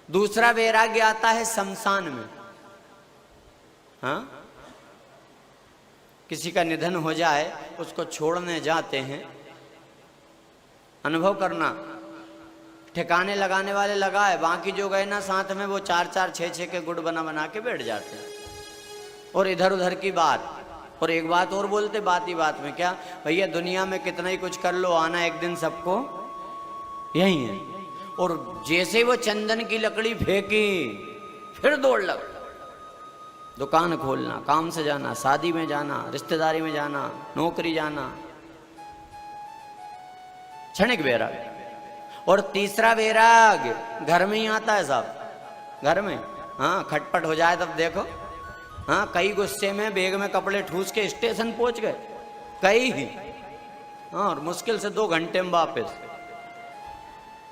दूसरा वैराग्य आता है शमशान में। हाँ, किसी का निधन हो जाए, उसको छोड़ने जाते हैं, अनुभव करना, ठिकाने लगाने वाले लगाए, बाकी जो गए ना साथ में वो 4-4 6-6 के गुड़ बना बना के बैठ जाते हैं और इधर उधर की बात। और एक बात और बोलते बात ही बात में, क्या भैया दुनिया में कितना ही कुछ कर लो, आना एक दिन सबको यही है। और जैसे ही वो चंदन की लकड़ी फेंकी फिर दौड़ लग, दुकान खोलना, काम से जाना, शादी में जाना, रिश्तेदारी में जाना, नौकरी जाना, क्षणिक वैराग्य। और तीसरा वैराग्य घर में ही आता है साहब, घर में। हाँ, खटपट हो जाए तब देखो, हाँ, कई गुस्से में बैग में कपड़े ठूस के स्टेशन पहुंच गए, कई ही। हाँ, और मुश्किल से 2 घंटे में वापस,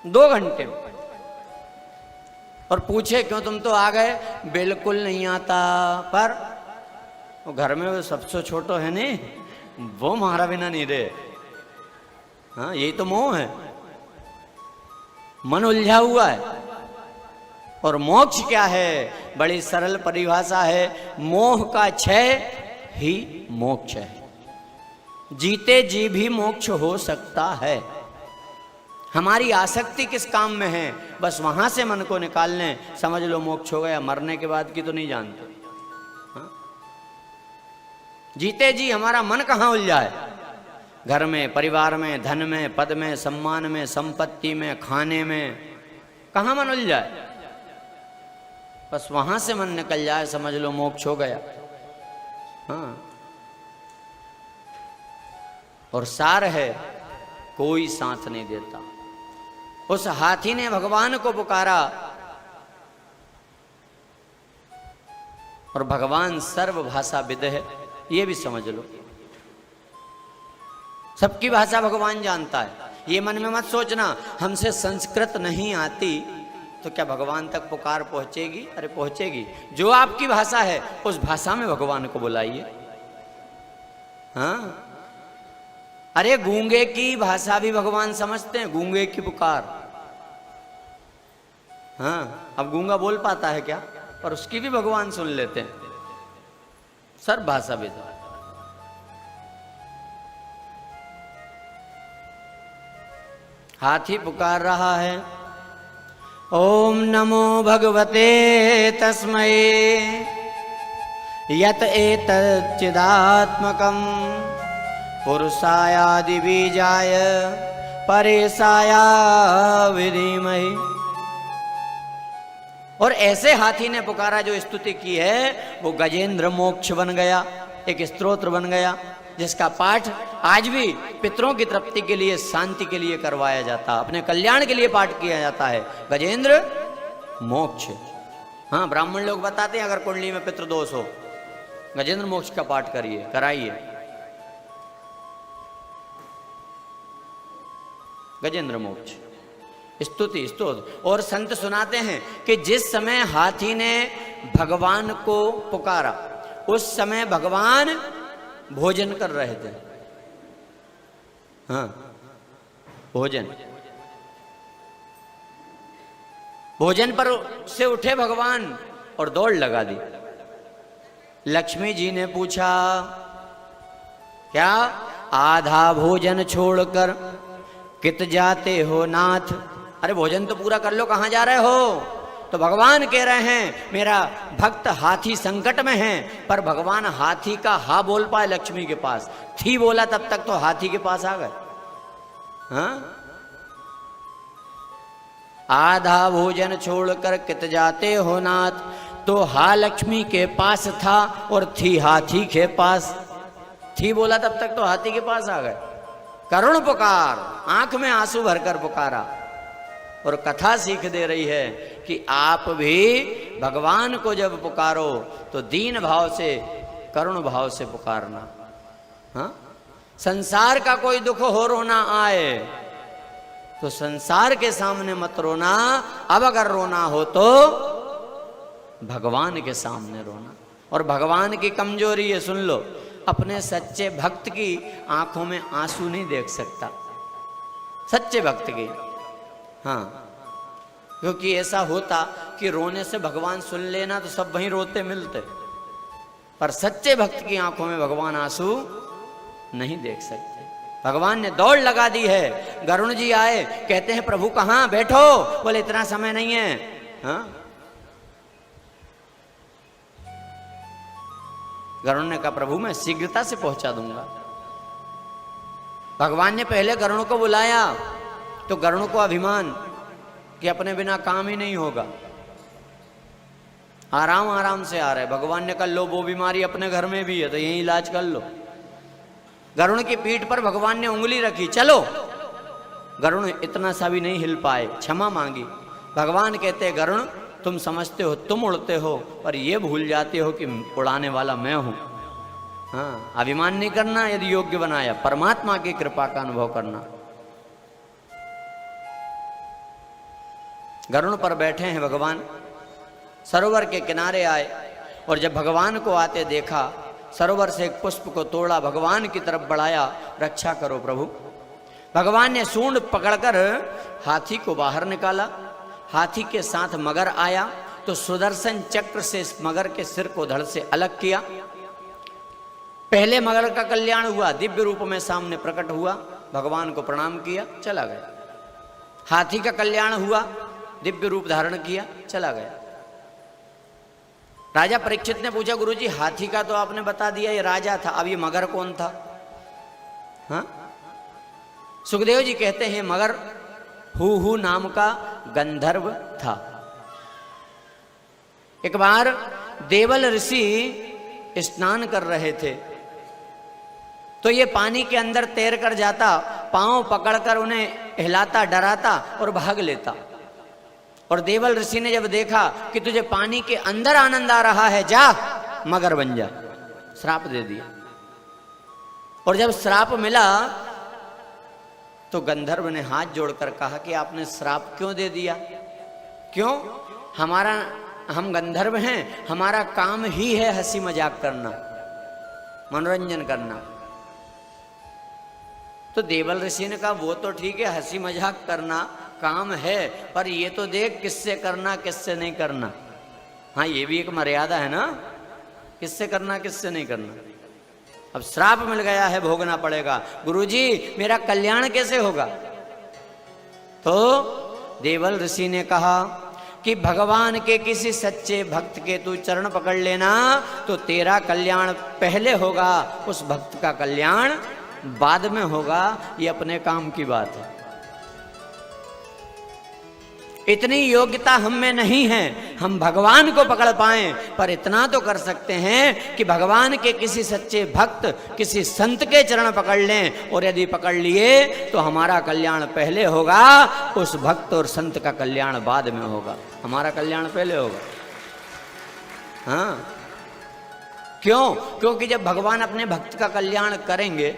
2 घंटे में। और पूछे क्यों तुम तो आ गए? बिल्कुल नहीं आता, पर वो घर में वो सबसे छोटो है नहीं, वो हमारा बिना नहीं रहे। हाँ, यही तो मोह है, मन उलझा हुआ है। और मोक्ष क्या है? बड़ी सरल परिभाषा है, मोह का क्षय ही मोक्ष है। जीते जी भी मोक्ष हो सकता है। हमारी आसक्ति किस काम में है, बस वहां से मन को निकाल लें, समझ लो मोक्ष हो गया। मरने के बाद की तो नहीं जानते। हाँ? जीते जी हमारा मन कहाँ उलझा है? घर में, परिवार में, धन में, पद में, सम्मान में, संपत्ति में, खाने में, कहाँ मन उलझा है? बस वहां से मन निकल जाए, समझ लो मोक्ष हो गया। हाँ, और सार है, कोई साथ नहीं देता। उस हाथी ने भगवान को पुकारा और भगवान सर्वभाषाविद है, ये भी समझ लो। सबकी भाषा भगवान जानता है। ये मन में मत सोचना हमसे संस्कृत नहीं आती तो क्या भगवान तक पुकार पहुंचेगी? अरे पहुंचेगी। जो आपकी भाषा है उस भाषा में भगवान को बुलाइए। हाँ, अरे गूंगे की भाषा भी भगवान समझते हैं, गूंगे की पुकार। हाँ, अब गूंगा बोल पाता है क्या? पर उसकी भी भगवान सुन लेते हैं। सर्व भाषा भी। हाथी पुकार रहा है, ओम नमो भगवते तस्मै यत एतच्चिदात्मकं पुरुषायादि बीजाय परेशाया विधीमहि। और ऐसे हाथी ने पुकारा, जो स्तुति की है वो गजेंद्र मोक्ष बन गया, एक स्तोत्र बन गया, जिसका पाठ आज भी पितरों की तृप्ति के लिए, शांति के लिए करवाया जाता, अपने कल्याण के लिए पाठ किया जाता है, गजेंद्र मोक्ष। हाँ, ब्राह्मण लोग बताते हैं अगर कुंडली में पितृदोष हो, गजेंद्र मोक्ष का पाठ करिए, कराइए। गजेंद्र मोक्ष स्तुति स्तोत्र। और संत सुनाते हैं कि जिस समय हाथी ने भगवान को पुकारा उस समय भगवान भोजन कर रहे थे। हाँ, भोजन पर से उठे भगवान और दौड़ लगा दी। लक्ष्मी जी ने पूछा, क्या आधा भोजन छोड़कर कित जाते हो नाथ? अरे भोजन तो पूरा कर लो, कहाँ जा रहे हो? तो भगवान कह रहे हैं मेरा भक्त हाथी संकट में है। पर भगवान हाथी का हा बोल पाए लक्ष्मी के पास, थी बोला तब तक तो हाथी के पास आ गए। हाँ, आधा भोजन छोड़कर कित जाते हो नाथ, तो हा लक्ष्मी के पास था और थी हाथी के पास। थी बोला तब तक तो हाथी के पास आ गए। करुण पुकार, आंख में आंसू भरकर पुकारा। और कथा सीख दे रही है कि आप भी भगवान को जब पुकारो तो दीन भाव से, करुण भाव से पुकारना। हाँ, संसार का कोई दुख हो रोना आए तो संसार के सामने मत रोना। अब अगर रोना हो तो भगवान के सामने रोना। और भगवान की कमजोरी है, सुन लो, अपने सच्चे भक्त की आंखों में आंसू नहीं देख सकता। सच्चे भक्त की। हाँ, क्योंकि ऐसा होता कि रोने से भगवान सुन लेना तो सब वहीं रोते मिलते, पर सच्चे भक्त की आंखों में भगवान आंसू नहीं देख सकते। भगवान ने दौड़ लगा दी है। गरुण जी आए, कहते हैं प्रभु कहां, बैठो। बोले इतना समय नहीं है। हाँ, गरुण ने कहा प्रभु मैं शीघ्रता से पहुंचा दूंगा। भगवान ने पहले गरुण को बुलाया तो गरुण को अभिमान कि अपने बिना काम ही नहीं होगा, आराम आराम से आ रहे। भगवान ने कहा लो वो बीमारी अपने घर में भी है तो यही इलाज कर लो। गरुण की पीठ पर भगवान ने उंगली रखी, चलो। गरुण इतना सा भी नहीं हिल पाए, क्षमा मांगी। भगवान कहते गरुण तुम समझते हो तुम उड़ते हो, पर ये भूल जाते हो कि उड़ाने वाला मैं हूं। हाँ, अभिमान नहीं करना, यदि योग्य बनाया परमात्मा की कृपा का अनुभव करना। गरुण पर बैठे हैं भगवान, सरोवर के किनारे आए और जब भगवान को आते देखा, सरोवर से एक पुष्प को तोड़ा, भगवान की तरफ बढ़ाया, रक्षा करो प्रभु। भगवान ने सूंड पकड़कर हाथी को बाहर निकाला। हाथी के साथ मगर आया तो सुदर्शन चक्र से इस मगर के सिर को धड़ से अलग किया। पहले मगर का कल्याण हुआ, दिव्य रूप में सामने प्रकट हुआ, भगवान को प्रणाम किया, चला गया। हाथी का कल्याण हुआ, दिव्य रूप धारण किया, चला गया। राजा परीक्षित ने पूछा गुरुजी हाथी का तो आपने बता दिया ये राजा था, अब ये मगर कौन था? हाँ? सुखदेव जी कहते हैं मगर हु नाम का गंधर्व था। एक बार देवल ऋषि स्नान कर रहे थे तो ये पानी के अंदर तैर कर जाता, पांव पकड़कर उन्हें हिलाता, डराता और भाग लेता। और देवल ऋषि ने जब देखा कि तुझे पानी के अंदर आनंद आ रहा है, जा मगर बन जा, श्राप दे दिया। और जब श्राप मिला तो गंधर्व ने हाथ जोड़कर कहा कि आपने श्राप क्यों दे दिया? क्यों? हम गंधर्व हैं, हमारा काम ही है हंसी मजाक करना, मनोरंजन करना। तो देवल ऋषि ने कहा वो तो ठीक है, हंसी मजाक करना काम है, पर ये तो देख किससे करना किससे नहीं करना। हाँ, ये भी एक मर्यादा है ना, किससे करना किससे नहीं करना। अब श्राप मिल गया है, भोगना पड़ेगा। गुरुजी मेरा कल्याण कैसे होगा? तो देवल ऋषि ने कहा कि भगवान के किसी सच्चे भक्त के तू चरण पकड़ लेना तो तेरा कल्याण पहले होगा, उस भक्त का कल्याण बाद में होगा। ये अपने काम की बात है। इतनी योग्यता हम में नहीं है हम भगवान को पकड़ पाएं, पर इतना तो कर सकते हैं कि भगवान के किसी सच्चे भक्त, किसी संत के चरण पकड़ लें, और यदि पकड़ लिए तो हमारा कल्याण पहले होगा, उस भक्त और संत का कल्याण बाद में होगा। हमारा कल्याण पहले होगा। हाँ, क्यों? क्योंकि जब भगवान अपने भक्त का कल्याण करेंगे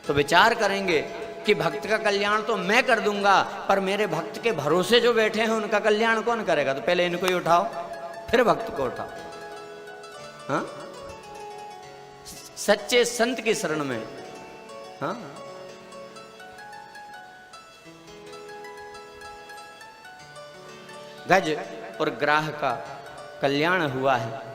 तो विचार करेंगे कि भक्त का कल्याण तो मैं कर दूंगा, पर मेरे भक्त के भरोसे जो बैठे हैं उनका कल्याण कौन करेगा? तो पहले इनको ही उठाओ, फिर भक्त को उठाओ। हाँ, सच्चे संत की शरण में। हाँ, गज और ग्राह का कल्याण हुआ है।